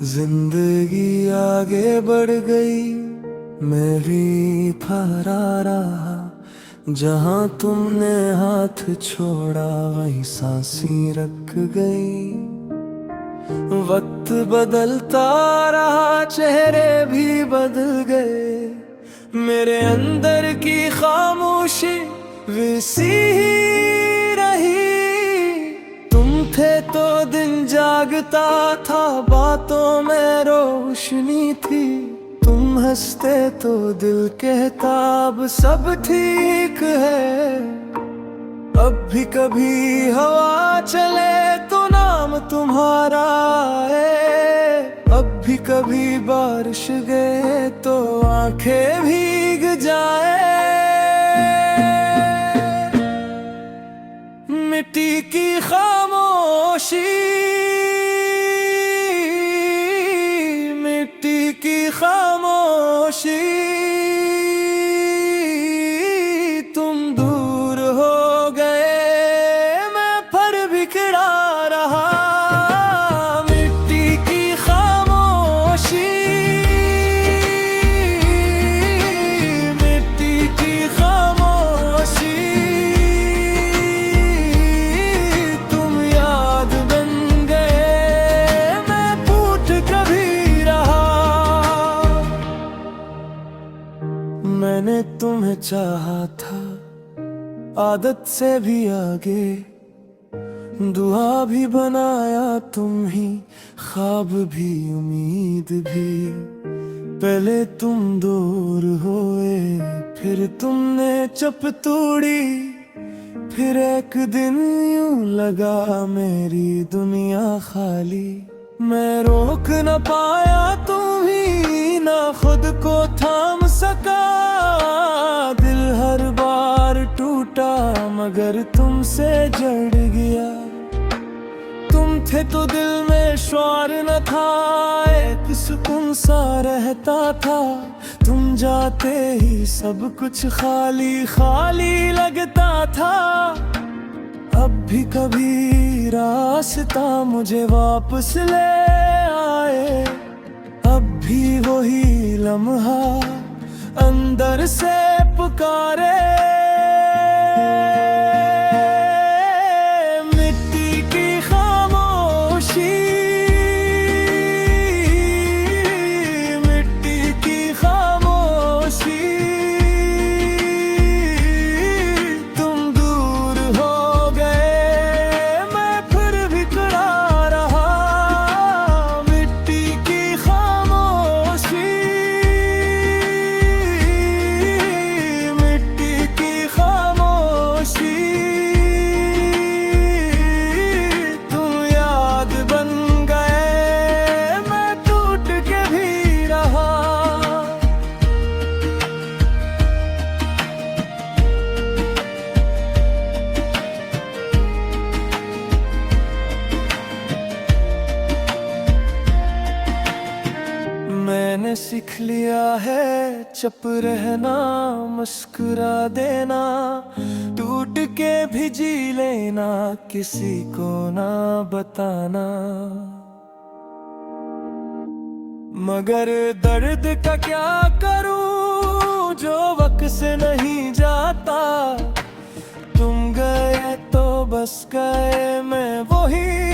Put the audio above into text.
जिंदगी आगे बढ़ गई, मैं भी फरा रहा। जहां तुमने हाथ छोड़ा वहीं सांसें रख गई। वक्त बदलता रहा, चेहरे भी बदल गए। मेरे अंदर की खामोशी वैसी ही रही। तुम थे तो दिन जागता था, बातों में रोशनी थी। तुम हंसते तो दिल कहता अब सब ठीक है। अब भी कभी हवा चले तो नाम तुम्हारा है। अब भी कभी बारिश गए तो आंखें भीग जाए। मिट्टी की खामोशी, मिट्टी की खामोशी। तुम दूर हो गए, मैं फिर बिखरा रहा। मिट्टी की खामोशी, मिट्टी की खामोशी। तुम याद बन गए, मैं टूट कभी रहा। मैंने तुम्हें चाहा था आदत से भी आगे, दुआ भी बनाया तुम ही, ख्वाब भी उम्मीद भी। पहले तुम दूर हुए, फिर तुमने चप तोड़ी। फिर एक दिन यूं लगा मेरी दुनिया खाली। मैं रोक न पाया, तुम ही ना खुद को थाम सका। दिल हर बार टूटा मगर तुमसे जड़ गया। तुम थे तो दिल में श्वार न था, एक सुकून सा रहता था। तुम जाते ही सब कुछ खाली खाली लगता था। अब भी कभी रास्ता मुझे वापस ले आए। अब भी वही लम्हा अंदर से पुकारे। मिट्टी की खामोशी, मिट्टी की खामोशी। तुम दूर हो गए, मैं फिर बिखरा रहा। मिट्टी की खामोशी, मिट्टी की खामोशी। तुम याद बन गए, मैं टूट के भी रहा। मैंने सीख लिया है चुप रहना, मुस्कुरा देना। टूट के भी जी लेना, किसी को ना बताना। मगर दर्द का क्या करूं जो वक्त से नहीं जाता। तुम गए तो बस गए, मैं वही